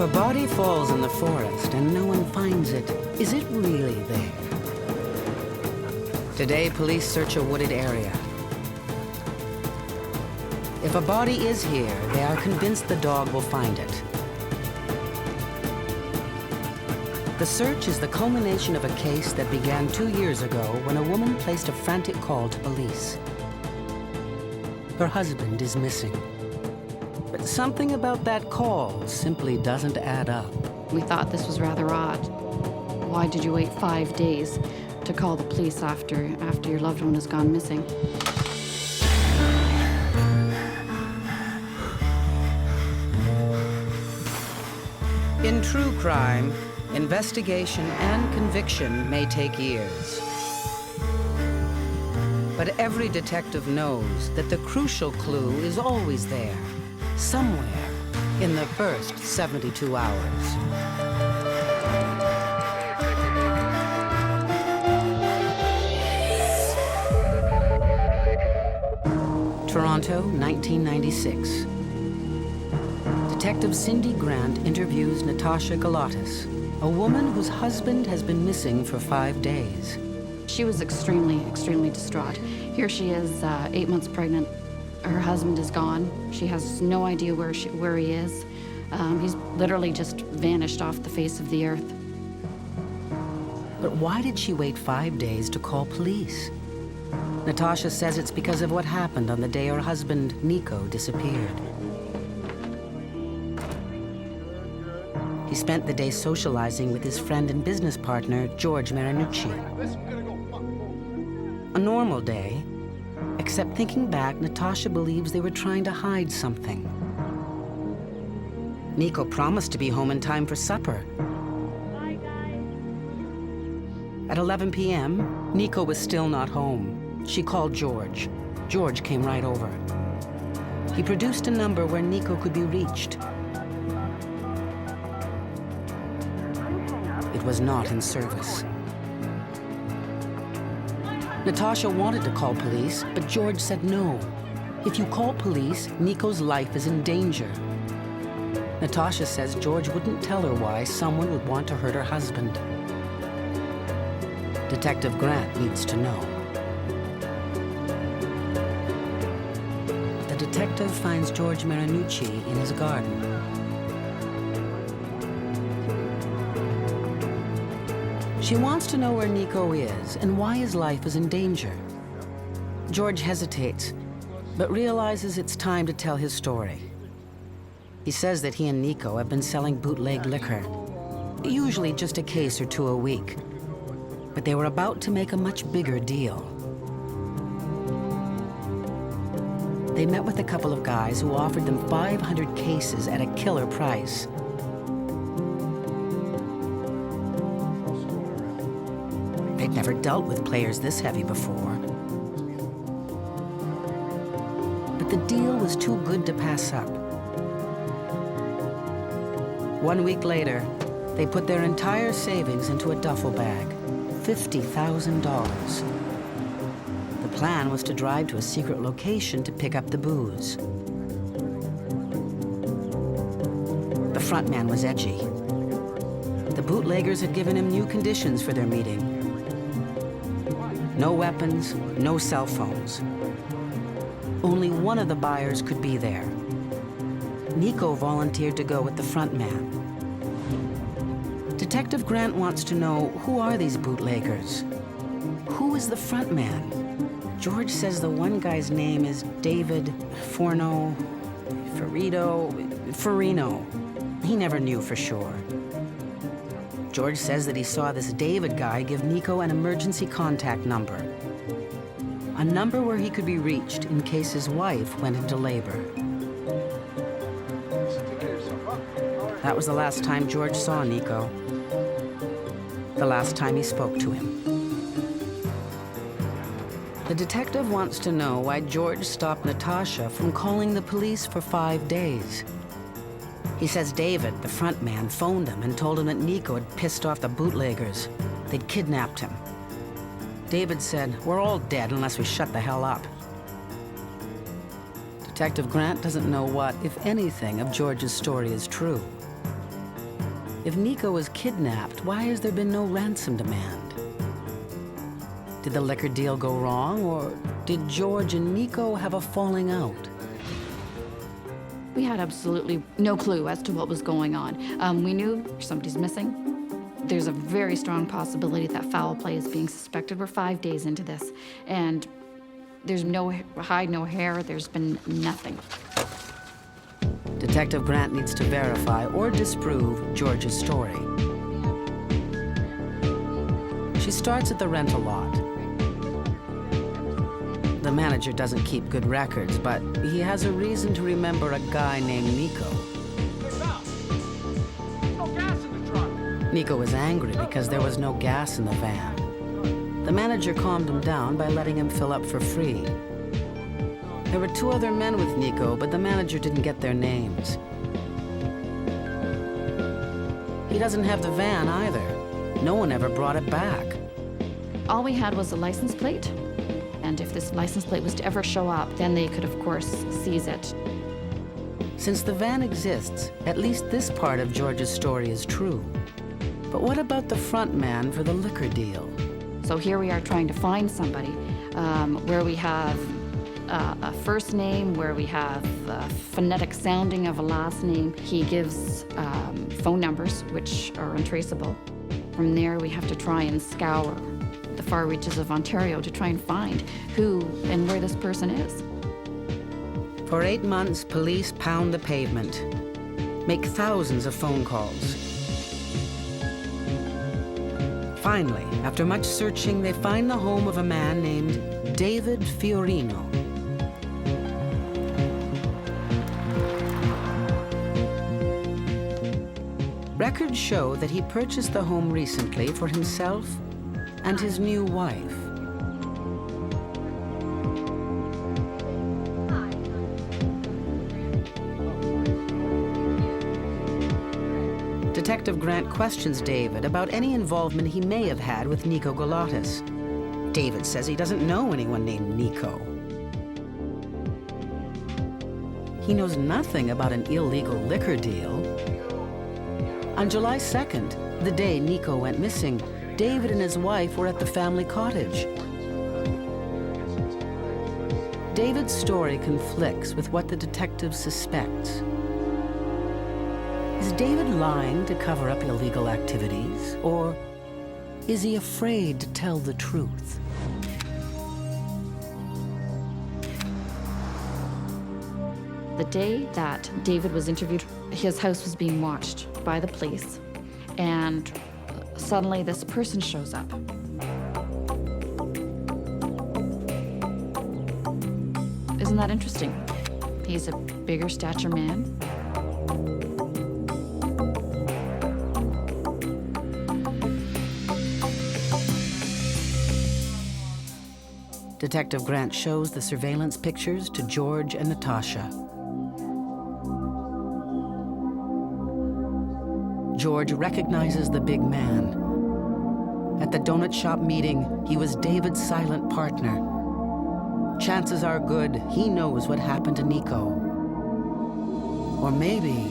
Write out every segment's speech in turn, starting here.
a body falls in the forest and no one finds it, is it really there? Today, police search a wooded area. If a body is here, they are convinced the dog will find it. The search is the culmination of a case that began 2 years ago when a woman placed a frantic call to police. Her husband is missing. But something about that call simply doesn't add up. We thought this was rather odd. Why did you wait 5 days to call the police after your loved one has gone missing? In true crime, investigation and conviction may take years. But every detective knows that the crucial clue is always there, somewhere in the first 72 hours. Toronto, 1996. Detective Cindy Grant interviews Natasha Galotis, a woman whose husband has been missing for 5 days. She was extremely, extremely distraught. Here she is, 8 months pregnant. Her husband is gone. She has no idea where he is. He's literally just vanished off the face of the earth. But why did she wait 5 days to call police? Natasha says it's because of what happened on the day her husband, Nico, disappeared. He spent the day socializing with his friend and business partner, George Marinucci. A normal day, except thinking back, Natasha believes they were trying to hide something. Nico promised to be home in time for supper. Bye, guys. At 11 p.m., Nico was still not home. She called George. George came right over. He produced a number where Nico could be reached. It was not in service. Natasha wanted to call police, but George said no. If you call police, Nico's life is in danger. Natasha says George wouldn't tell her why someone would want to hurt her husband. Detective Grant needs to know. The detective finds George Marinucci in his garden. She wants to know where Nico is and why his life is in danger. George hesitates, but realizes it's time to tell his story. He says that he and Nico have been selling bootleg liquor, usually just a case or two a week. But they were about to make a much bigger deal. They met with a couple of guys who offered them 500 cases at a killer price. They'd never dealt with players this heavy before. But the deal was too good to pass up. 1 week later, they put their entire savings into a duffel bag, $50,000. The plan was to drive to a secret location to pick up the booze. The front man was edgy. The bootleggers had given him new conditions for their meeting. No weapons, no cell phones. Only one of the buyers could be there. Nico volunteered to go with the front man. Detective Grant wants to know, who are these bootleggers? Who is the front man? George says the one guy's name is David Forno, Farino. He never knew for sure. George says that he saw this David guy give Nico an emergency contact number. A number where he could be reached in case his wife went into labor. That was the last time George saw Nico. The last time he spoke to him. The detective wants to know why George stopped Natasha from calling the police for 5 days. He says David, the front man, phoned him and told him that Nico had pissed off the bootleggers. They'd kidnapped him. David said, "We're all dead unless we shut the hell up." Detective Grant doesn't know what, if anything, of George's story is true. If Nico was kidnapped, why has there been no ransom demand? Did the liquor deal go wrong, or did George and Nico have a falling out? We had absolutely no clue as to what was going on. We knew somebody's missing. There's a very strong possibility that foul play is being suspected. We're 5 days into this, and there's no hide, no hair. There's been nothing. Detective Grant needs to verify or disprove George's story. She starts at the rental lot. The manager doesn't keep good records, but he has a reason to remember a guy named Nico. Nico was angry because there was no gas in the van. The manager calmed him down by letting him fill up for free. There were 2 other men with Nico, but the manager didn't get their names. He doesn't have the van either. No one ever brought it back. All we had was a license plate, and if this license plate was to ever show up, then they could, of course, seize it. Since the van exists, at least this part of George's story is true. But what about the front man for the liquor deal? So here we are trying to find somebody where we have a first name, where we have a phonetic sounding of a last name. He gives phone numbers, which are untraceable. From there, we have to try and scour the far reaches of Ontario to try and find who and where this person is. For 8 months, police pound the pavement, make thousands of phone calls. Finally, after much searching, they find the home of a man named David Fiorino. Records show that he purchased the home recently for himself and his new wife. Detective Grant questions David about any involvement he may have had with Nico Galatas. David says he doesn't know anyone named Nico. He knows nothing about an illegal liquor deal. On July 2nd, the day Nico went missing, David and his wife were at the family cottage. David's story conflicts with what the detective suspects. Is David lying to cover up illegal activities, or is he afraid to tell the truth? The day that David was interviewed, his house was being watched by the police, and suddenly this person shows up. Isn't that interesting? He's a bigger stature man. Detective Grant shows the surveillance pictures to George and Natasha. George recognizes the big man. At the donut shop meeting, he was David's silent partner. Chances are good he knows what happened to Nico. Or maybe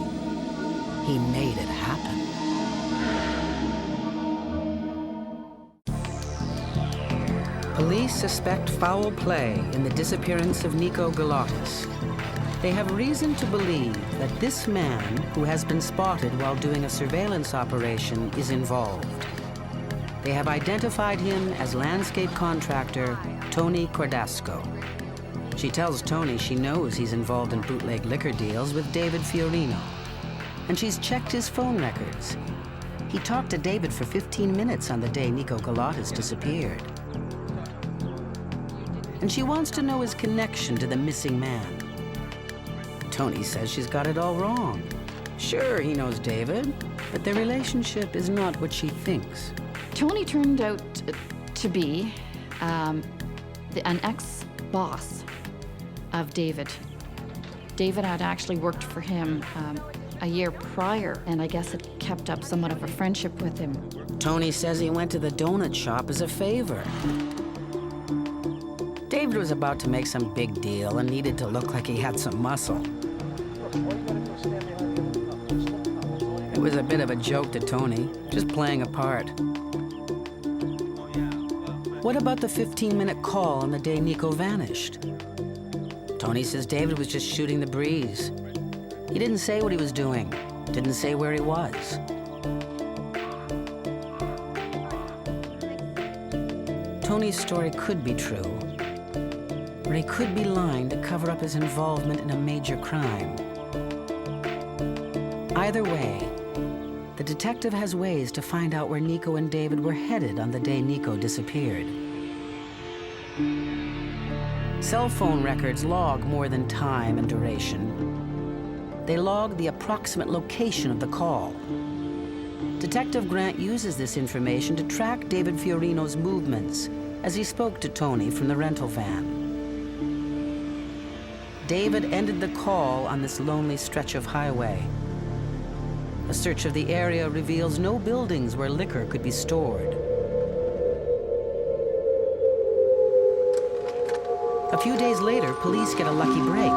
he made it happen. Police suspect foul play in the disappearance of Nico Galatas. They have reason to believe that this man, who has been spotted while doing a surveillance operation, is involved. They have identified him as landscape contractor Tony Cordasco. She tells Tony she knows he's involved in bootleg liquor deals with David Fiorino. And she's checked his phone records. He talked to David for 15 minutes on the day Nico Galatas disappeared. And she wants to know his connection to the missing man. Tony says she's got it all wrong. Sure, he knows David, but their relationship is not what she thinks. Tony turned out to be an ex-boss of David. David had actually worked for him a year prior, and I guess it kept up somewhat of a friendship with him. Tony says he went to the donut shop as a favor. David was about to make some big deal and needed to look like he had some muscle. It was a bit of a joke to Tony, just playing a part. What about the 15-minute call on the day Nico vanished? Tony says David was just shooting the breeze. He didn't say what he was doing, didn't say where he was. Tony's story could be true, or he could be lying to cover up his involvement in a major crime. Either way, the detective has ways to find out where Nico and David were headed on the day Nico disappeared. Cell phone records log more than time and duration. They log the approximate location of the call. Detective Grant uses this information to track David Fiorino's movements as he spoke to Tony from the rental van. David ended the call on this lonely stretch of highway. A search of the area reveals no buildings where liquor could be stored. A few days later, police get a lucky break.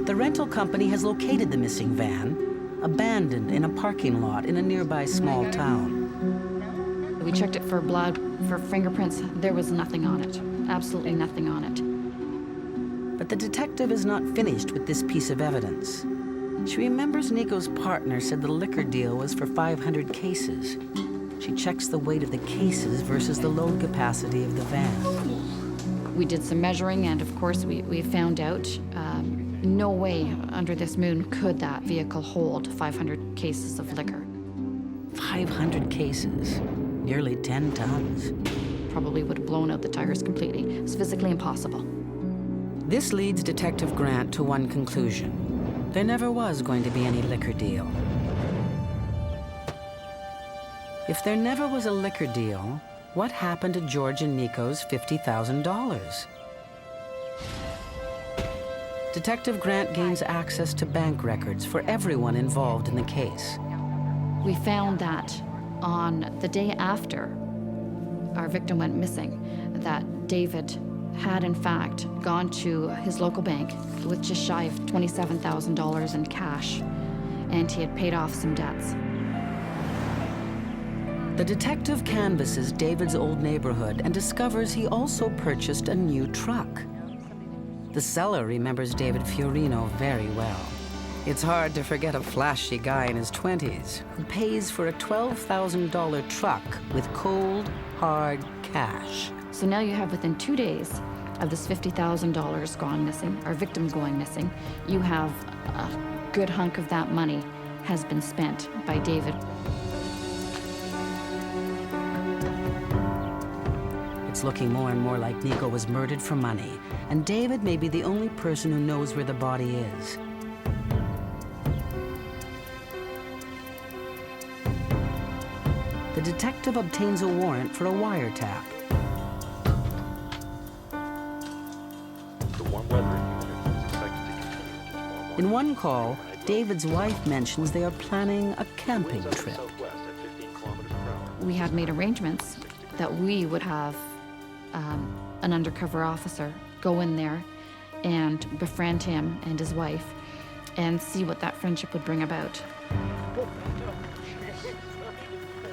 The rental company has located the missing van, abandoned in a parking lot in a nearby small town. We checked it for blood, for fingerprints. There was nothing on it. Absolutely nothing on it. But the detective is not finished with this piece of evidence. She remembers Nico's partner said the liquor deal was for 500 cases. She checks the weight of the cases versus the load capacity of the van. We did some measuring, and of course we found out no way under this moon could that vehicle hold 500 cases of liquor. 500 cases, nearly 10 tons. Probably would have blown out the tires completely. It's physically impossible. This leads Detective Grant to one conclusion. There never was going to be any liquor deal. If there never was a liquor deal, what happened to George and Nico's $50,000? Detective Grant gains access to bank records for everyone involved in the case. We found that on the day after our victim went missing, that David had in fact gone to his local bank with just shy of $27,000 in cash, and he had paid off some debts. The detective canvasses David's old neighborhood and discovers he also purchased a new truck. The seller remembers David Fiorino very well. It's hard to forget a flashy guy in his 20s who pays for a $12,000 truck with cold, hard cash. So now you have, within 2 days of this $50,000 gone missing, our victim going missing, you have a good hunk of that money has been spent by David. It's looking more and more like Nico was murdered for money, and David may be the only person who knows where the body is. The detective obtains a warrant for a wiretap. The warm weather unit is expected to continue into tomorrow. In one call, David's wife mentions they are planning a camping Winds out of trip. southwest at 15 kilometers per hour. We had made arrangements that we would have an undercover officer go in there and befriend him and his wife and see what that friendship would bring about.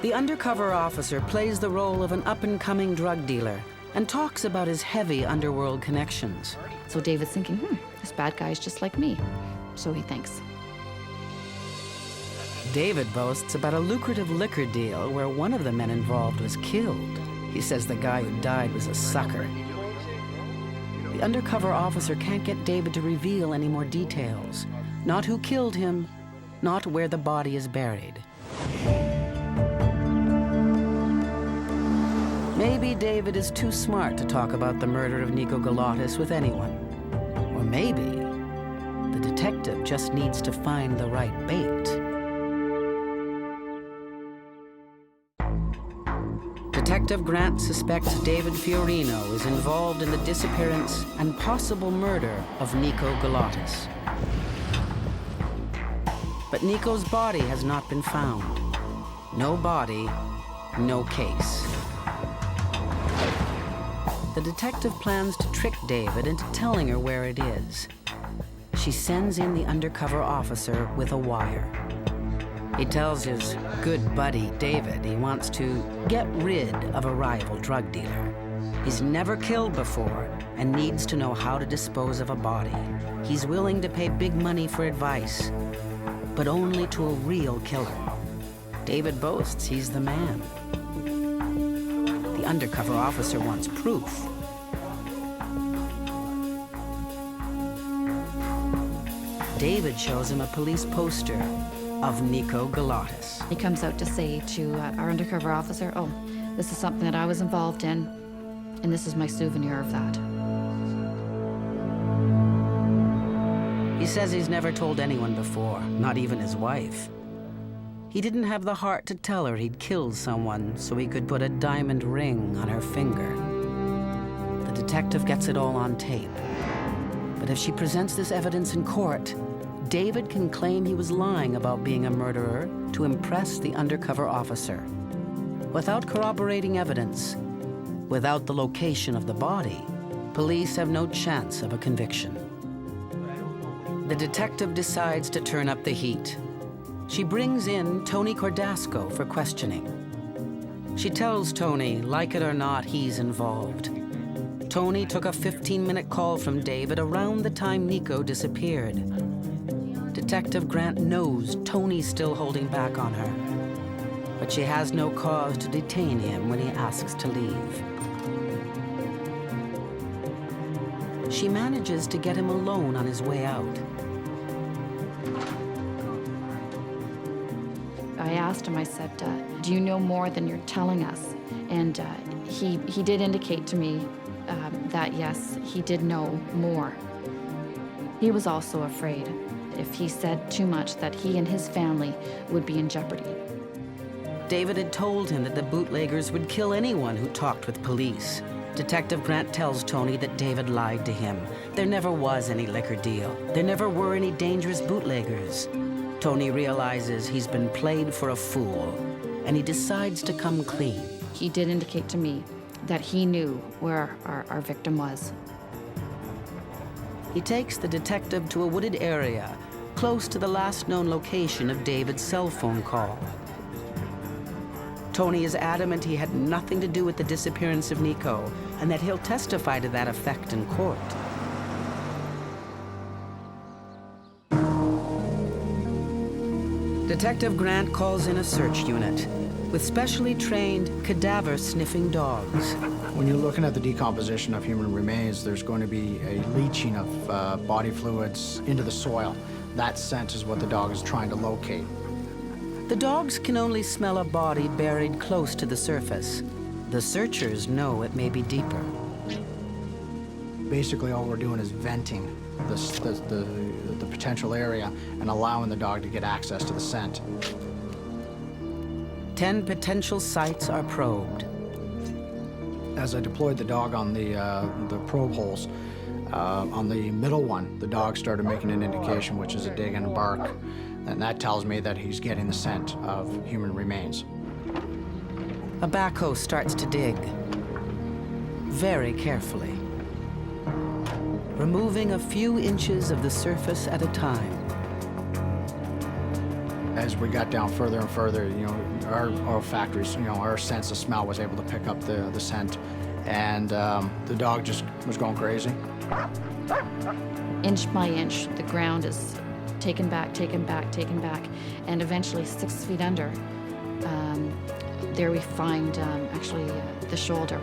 The undercover officer plays the role of an up-and-coming drug dealer and talks about his heavy underworld connections. So David's thinking, this bad guy's just like me. So he thinks. David boasts about a lucrative liquor deal where one of the men involved was killed. He says the guy who died was a sucker. The undercover officer can't get David to reveal any more details. Not who killed him, not where the body is buried. Maybe David is too smart to talk about the murder of Nico Galotis with anyone. Or maybe the detective just needs to find the right bait. Detective Grant suspects David Fiorino is involved in the disappearance and possible murder of Nico Galotis. But Nico's body has not been found. No body, no case. The detective plans to trick David into telling her where it is. she sends in the undercover officer with a wire. He tells his good buddy, David, he wants to get rid of a rival drug dealer. He's never killed before and needs to know how to dispose of a body. He's willing to pay big money for advice, but only to a real killer. David boasts he's the man. The undercover officer wants proof. David shows him a police poster of Nico Galatas. He comes out to say to our undercover officer, oh, this is something that I was involved in, and this is my souvenir of that. He says he's never told anyone before, not even his wife. He didn't have the heart to tell her he'd killed someone so he could put a diamond ring on her finger. The detective gets it all on tape. But if she presents this evidence in court, David can claim he was lying about being a murderer to impress the undercover officer. Without corroborating evidence, without the location of the body, police have no chance of a conviction. The detective decides to turn up the heat. She brings in Tony Cordasco for questioning. She tells Tony, like it or not, he's involved. Tony took a 15-minute call from David around the time Nico disappeared. Detective Grant knows Tony's still holding back on her, but she has no cause to detain him when he asks to leave. She manages to get him alone on his way out. I asked him, I said, do you know more than you're telling us? And he did indicate to me that, yes, he did know more. He was also afraid if he said too much that he and his family would be in jeopardy. David had told him that the bootleggers would kill anyone who talked with police. Detective Grant tells Tony that David lied to him. There never was any liquor deal. There never were any dangerous bootleggers. Tony realizes he's been played for a fool, and he decides to come clean. He did indicate to me that he knew where our victim was. He takes the detective to a wooded area close to the last known location of David's cell phone call. Tony is adamant he had nothing to do with the disappearance of Nico, and that he'll testify to that effect in court. Detective Grant calls in a search unit with specially trained cadaver-sniffing dogs. When you're looking at the decomposition of human remains, there's going to be a leaching of body fluids into the soil. That scent is what the dog is trying to locate. The dogs can only smell a body buried close to the surface. The searchers know it may be deeper. Basically, all we're doing is venting the potential area and allowing the dog to get access to the scent. 10 potential sites are probed. As I deployed the dog on the probe holes, on the middle one, the dog started making an indication, which is a dig and a bark, and that tells me that he's getting the scent of human remains. A backhoe starts to dig, very carefully, removing a few inches of the surface at a time. As we got down further and further, our olfactory, our sense of smell was able to pick up the scent, and the dog just was going crazy. Inch by inch, the ground is taken back, and eventually 6 feet under, there we find actually the shoulder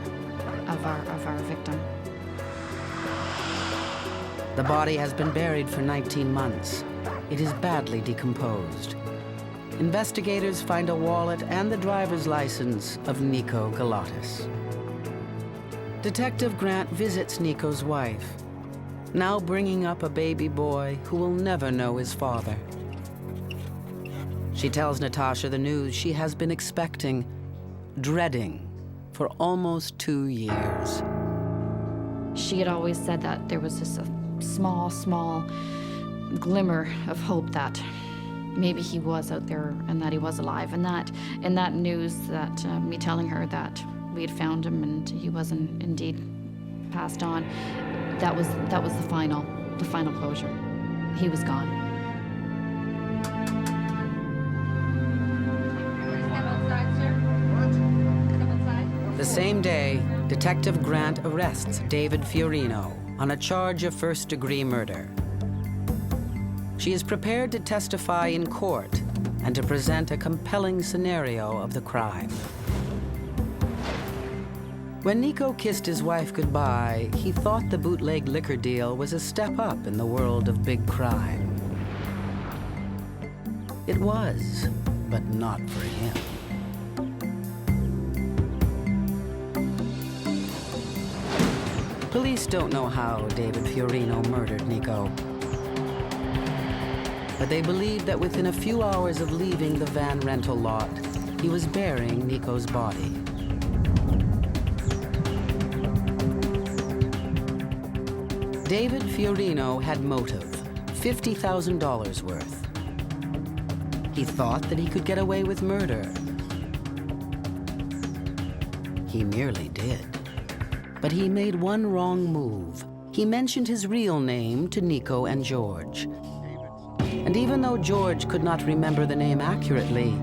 of our victim. The body has been buried for 19 months. It is badly decomposed. Investigators find a wallet and the driver's license of Nico Galatas. Detective Grant visits Nico's wife, now bringing up a baby boy who will never know his father. She tells Natasha the news she has been expecting, dreading, for almost 2 years. She had always said that there was just a small glimmer of hope that maybe he was out there and that he was alive, and that news, that me telling her that we had found him and he wasn't indeed passed on, that was the final closure. he was gone. The same day, Detective Grant arrests David Fiorino on a charge of first-degree murder. She is prepared to testify in court and to present a compelling scenario of the crime. When Nico kissed his wife goodbye, he thought the bootleg liquor deal was a step up in the world of big crime. It was, but not for him. Police don't know how David Fiorino murdered Nico, but they believe that within a few hours of leaving the van rental lot, he was burying Nico's body. David Fiorino had motive, $50,000 worth. He thought that he could get away with murder. He merely did. But he made one wrong move. He mentioned his real name to Nico and George. And even though George could not remember the name accurately,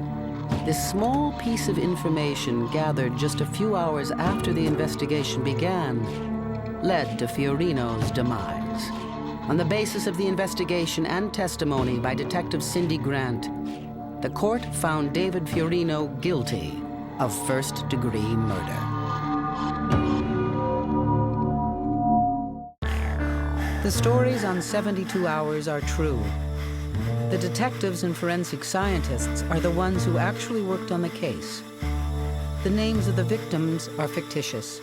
this small piece of information gathered just a few hours after the investigation began led to Fiorino's demise. On the basis of the investigation and testimony by Detective Cindy Grant, the court found David Fiorino guilty of first-degree murder. The stories on 72 Hours are true. The detectives and forensic scientists are the ones who actually worked on the case. The names of the victims are fictitious.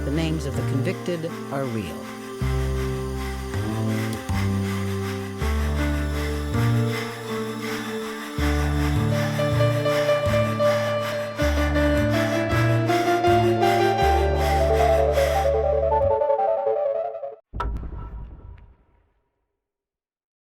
The names of the convicted are real.